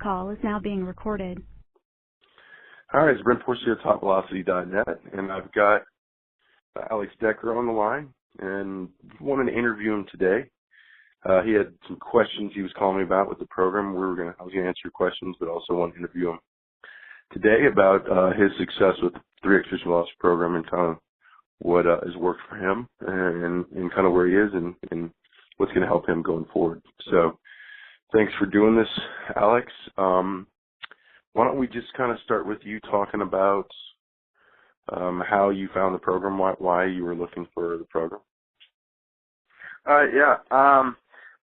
call is now being recorded. Hi, it's Brent Porcia of TopVelocity.net, and I've got Alex Decker on the line, and wanted to interview him today. He had some questions he was calling me about with the program. I was going to answer your questions, but also want to interview him today about his success with the 3X Fishing Velocity program and kind of what has worked for him and kind of where he is and what's going to help him going forward. So thanks for doing this, Alex. Why don't we just kind of start with you talking about how you found the program, why you were looking for the program?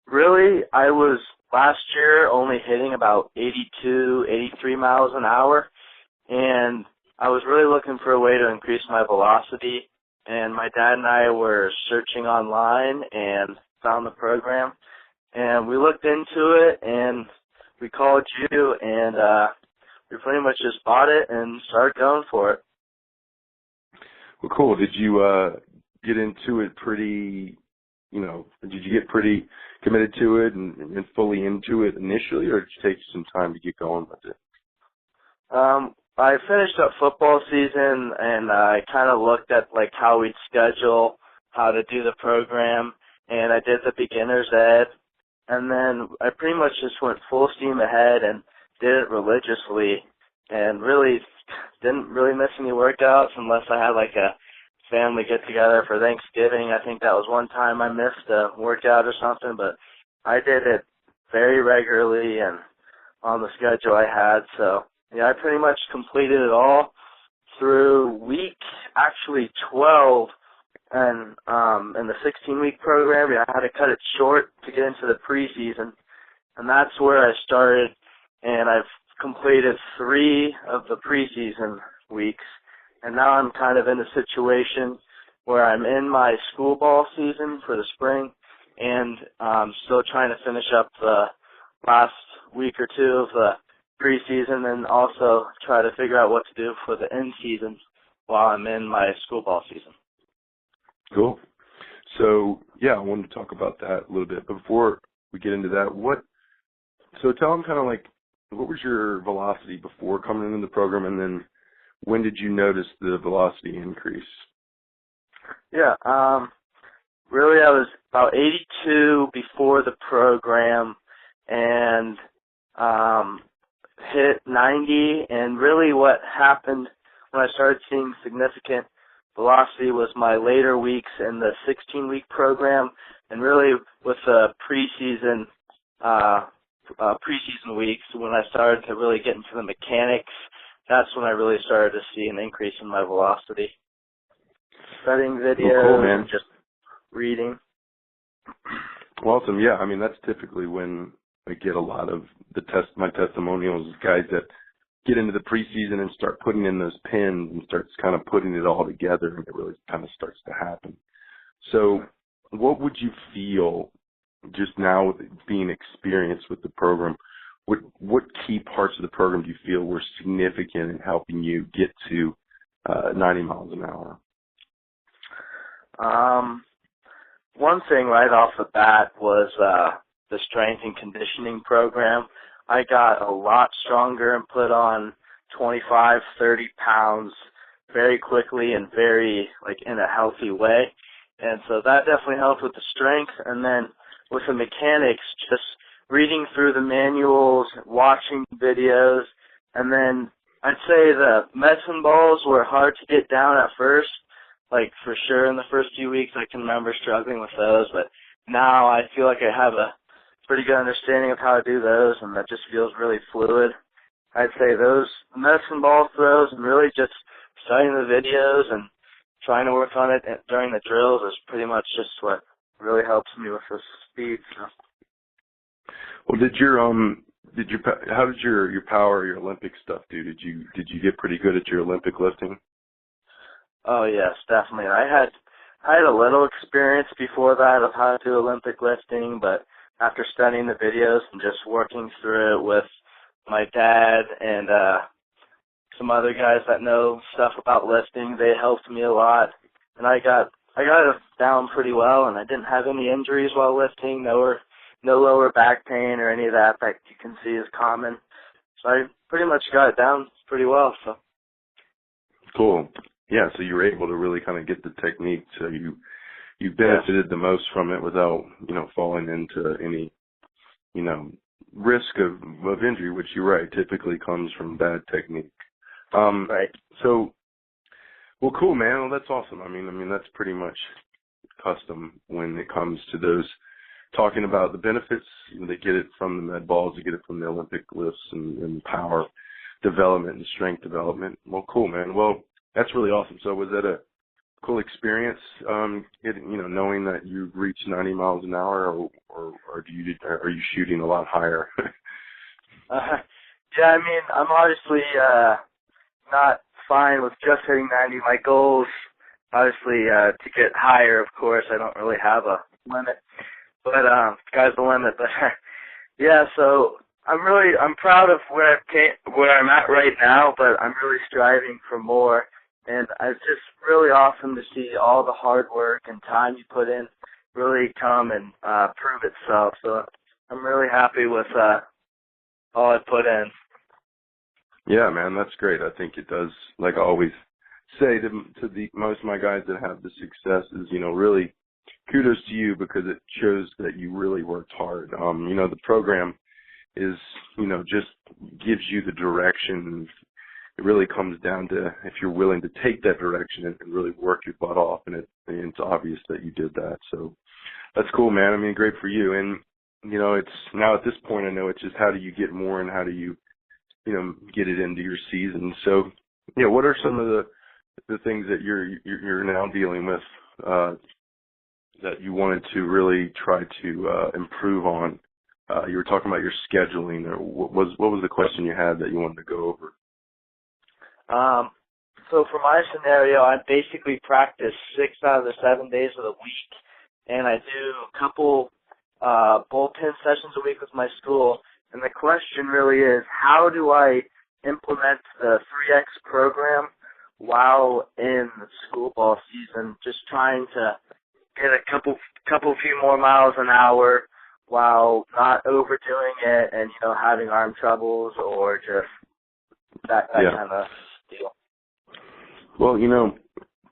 Really, I was last year only hitting about 82, 83 miles an hour, and I was really looking for a way to increase my velocity, and my dad and I were searching online and found the program, and we looked into it, and we called you, and we pretty much just bought it and started going for it. Well, cool. Did you get into it pretty, did you get pretty committed to it and fully into it initially, or did it take you some time to get going with it? I finished up football season, and I kind of looked at how we'd schedule, how to do the program, and I did the beginner's ed, and then I pretty much just went full steam ahead and did it religiously, and really didn't really miss any workouts unless I had a family get together for Thanksgiving. I think that was one time I missed a workout or something, but I did it very regularly and on the schedule I had. So yeah, I pretty much completed it all through week 12, and in the 16-week program, I had to cut it short to get into the preseason, and that's where I started, and I've completed 3 of the preseason weeks, and now I'm kind of in a situation where I'm in my school ball season for the spring, and still trying to finish up the last week or 2 of the preseason, and also try to figure out what to do for the end season while I'm in my school ball season. Cool. So, yeah, I wanted to talk about that a little bit. But before we get into that, so tell them kind of what was your velocity before coming into the program, and then when did you notice the velocity increase? Yeah, really I was about 82 before the program and hit 90, and really what happened when I started seeing significant velocity was my later weeks in the 16-week program, and really with the preseason weeks, when I started to really get into the mechanics, that's when I really started to see an increase in my velocity. Studying videos, cool, man. and just reading. Awesome. Yeah, I mean, that's typically when I get a lot of my testimonials, guys that get into the preseason and start putting in those pins and starts kind of putting it all together, and it really kind of starts to happen. So what would you feel just now with being experienced with the program, what key parts of the program do you feel were significant in helping you get to 90 miles an hour? One thing right off the bat was the strength and conditioning program. I got a lot stronger and put on 25, 30 pounds very quickly and very, in a healthy way. And so that definitely helped with the strength. And then with the mechanics, just reading through the manuals, watching videos, and then I'd say the medicine balls were hard to get down at first. For sure in the first few weeks I can remember struggling with those, but now I feel like I have a pretty good understanding of how to do those, and that just feels really fluid. I'd say those medicine ball throws and really just studying the videos and trying to work on it during the drills is pretty much just what really helps me with the speed. So. Well, how did your power, your Olympic stuff do? Did you get pretty good at your Olympic lifting? Oh yes, definitely. I had a little experience before that of how to do Olympic lifting, but after studying the videos and just working through it with my dad and some other guys that know stuff about lifting, they helped me a lot, and I got it down pretty well, and I didn't have any injuries while lifting. No lower back pain or any of that you can see is common. So I pretty much got it down pretty well. So Cool. Yeah, so you were able to really kind of get the technique, so you benefited the most from it without, falling into any, risk of injury, which you're right, typically comes from bad technique. Right. So, well, cool, man. Well, that's awesome. I mean, that's pretty much custom when it comes to those talking about the benefits. They get it from the med balls, they get it from the Olympic lifts and power development and strength development. Well, cool, man. Well, that's really awesome. So was that a cool experience, knowing that you reached 90 miles an hour, or are you shooting a lot higher? Yeah, I mean, I'm obviously not fine with just hitting 90. My goals, obviously, to get higher, of course. I don't really have a limit, but sky's the limit. But yeah, so I'm proud of where I'm at right now, but I'm really striving for more. And it's just really awesome to see all the hard work and time you put in really come and prove itself. So I'm really happy with all I put in. Yeah, man, that's great. I think it does, like I always say to most of my guys that have the success is, really kudos to you, because it shows that you really worked hard. The program is, just gives you the direction. It really comes down to if you're willing to take that direction and really work your butt off, and it's obvious that you did that. So that's cool, man. I mean, great for you. And, it's now at this point, I know it's just how do you get more and how do you, get it into your season. So, what are some of the things that you're now dealing with that you wanted to really try to improve on? You were talking about your scheduling, or what was the question you had that you wanted to go over? So for my scenario, I basically practice 6 out of the 7 days of the week, and I do a couple bullpen sessions a week with my school. And the question really is, how do I implement the 3X program while in the school ball season? Just trying to get a couple few more miles an hour while not overdoing it and having arm troubles or just that kind of deal. Well,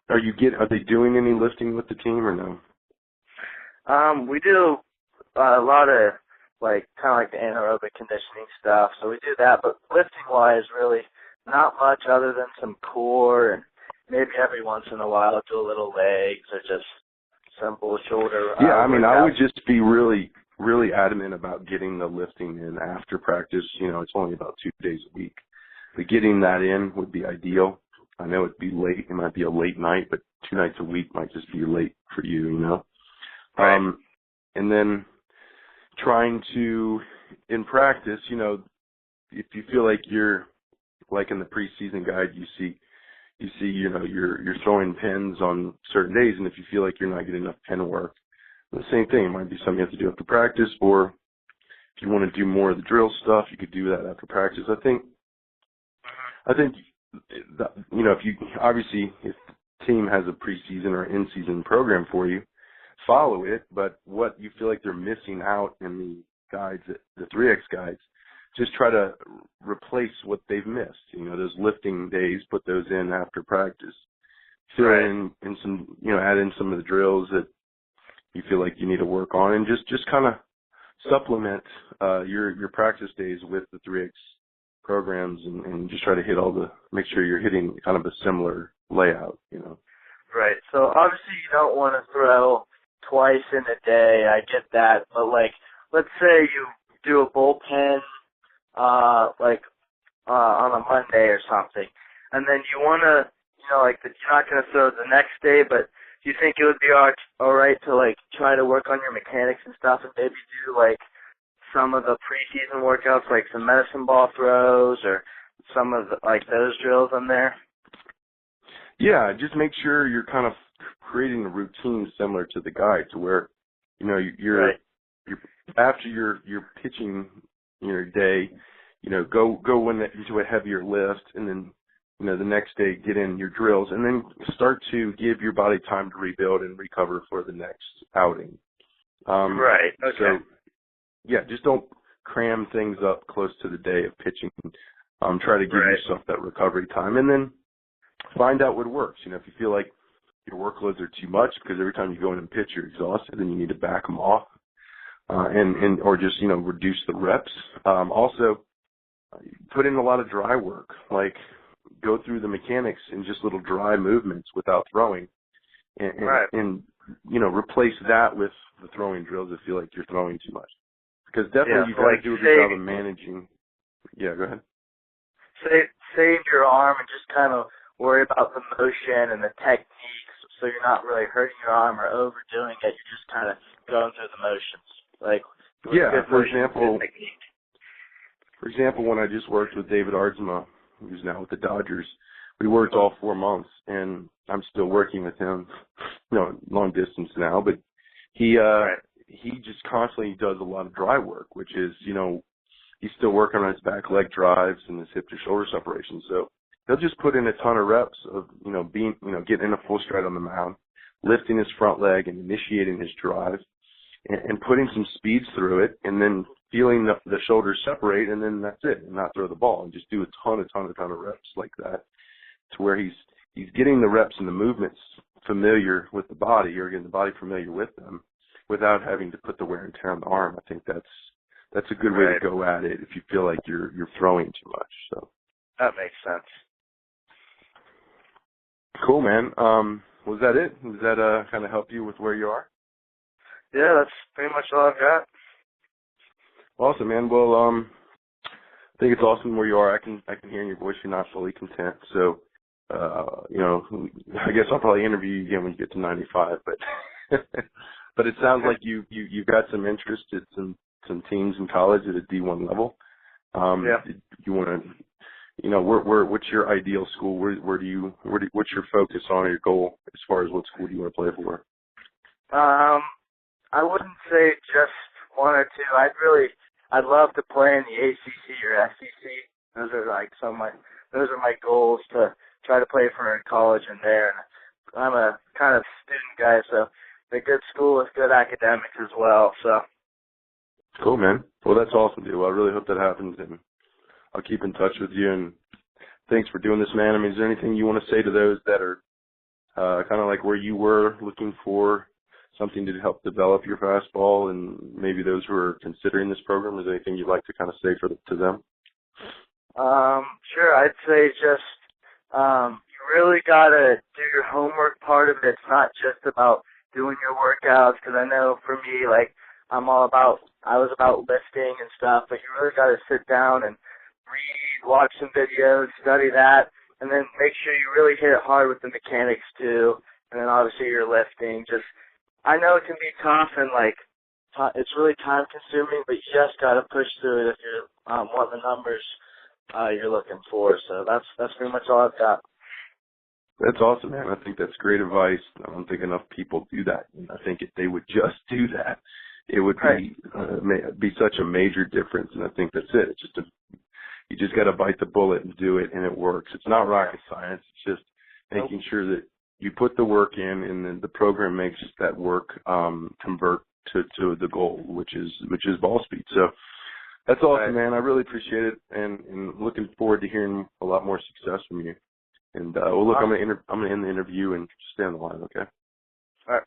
are they doing any lifting with the team or no? We do a lot of kind of like the anaerobic conditioning stuff. So we do that, but lifting wise, really not much other than some core and maybe every once in a while do a little legs or just simple shoulder. Yeah, I mean, I would just be really, really adamant about getting the lifting in after practice. It's only about 2 days a week. But getting that in would be ideal. I know it'd be late. It might be a late night, but 2 nights a week might just be late for you, Right. And then trying to, in practice, if you feel like you're, like in the preseason guide, you see, you're throwing pins on certain days, and if you feel like you're not getting enough pin work, the same thing. It might be something you have to do after practice, or if you want to do more of the drill stuff, you could do that after practice. I think that, if the team has a preseason or in-season program for you, follow it. But what you feel like they're missing out in the guides, the 3X guides, just try to replace what they've missed. Those lifting days, put those in after practice. Fill in some, add in some of the drills that you feel like you need to work on, and just kind of supplement your practice days with the 3X programs, and just try to make sure you're hitting kind of a similar layout, Right. So obviously you don't want to throw twice in a day. I get that. But let's say you do a bullpen, on a Monday or something, and then you want to, you're not going to throw the next day, but do you think it would be all right to try to work on your mechanics and stuff, and maybe do some of the preseason workouts, like some medicine ball throws or some of those drills in there? Yeah, just make sure you're kind of creating a routine similar to the guide, to where you're after your pitching day, go into a heavier lift, and then the next day get in your drills, and then start to give your body time to rebuild and recover for the next outing. Right. Okay. So, yeah, just don't cram things up close to the day of pitching. Try to give Right. yourself that recovery time, and then find out what works. You know, if you feel like your workloads are too much because every time you go in and pitch, you're exhausted, and you need to back them off, or just, you know, reduce the reps. Also, put in a lot of dry work, like go through the mechanics in just little dry movements without throwing, and you know, replace that with the throwing drills if you feel like you're throwing too much. Because definitely you got to do a good job of managing. Yeah, go ahead. Save your arm and just kind of worry about the motion and the techniques, so you're not really hurting your arm or overdoing it. You're just kind of going through the motions. Like, for example, when I just worked with David Ardsma, who's now with the Dodgers, we worked all 4 months, and I'm still working with him, you know, long distance now, but he just constantly does a lot of dry work, which is, you know, he's still working on his back leg drives and his hip to shoulder separation. So he'll just put in a ton of reps of, you know, getting in a full stride on the mound, lifting his front leg and initiating his drive, and putting some speeds through it, and then feeling the shoulders separate, and then that's it, and not throw the ball, and just do a ton of reps like that, to where he's getting the reps and the movements familiar with the body, or getting the body familiar with them, without having to put the wear and tear on the arm. I think that's a good way to go at it if you feel like you're throwing too much. So that makes sense. Cool, man. Was that it? Does that kind of help you with where you are? Yeah, that's pretty much all I've got. Awesome, man. Well, I think it's awesome where you are. I can hear in your voice you're not fully content. So, you know, I guess I'll probably interview you again when you get to 95. But but it sounds like you've got some interest at some teams in college at a D1 level. You want to, you know, what's your ideal school? What's your focus on, or your goal as far as what school do you want to play for? I wouldn't say just one or two. I'd love to play in the ACC or SEC. Those are my goals, to try to play for a college in there. And I'm a kind of student guy, so a good school with good academics as well. So. Cool, man. Well, that's awesome, dude. Well, I really hope that happens, and I'll keep in touch with you. And thanks for doing this, man. I mean, is there anything you want to say to those that are kind of like where you were, looking for something to help develop your fastball, and maybe those who are considering this program? Is there anything you'd like to kind of say to them? Sure. I'd say just you really got to do your homework part of it. It's not just about doing your workouts, because I know for me, like, I was about lifting and stuff, but you really got to sit down and read, watch some videos, study that, and then make sure you really hit it hard with the mechanics too. And then obviously your lifting. I know it can be tough and it's really time consuming, but you just got to push through it if you want the numbers you're looking for. So that's pretty much all I've got. That's awesome, man. I think that's great advice. I don't think enough people do that. And I think if they would just do that, it would be such a major difference. And I think that's it. It's just you just got to bite the bullet and do it, and it works. It's not rocket science. It's just making sure that you put the work in, and then the program makes that work convert to the goal, which is ball speed. So that's awesome, man. I really appreciate it, and looking forward to hearing a lot more success from you. And look, I'm gonna end the interview and stay on the line, okay? All right.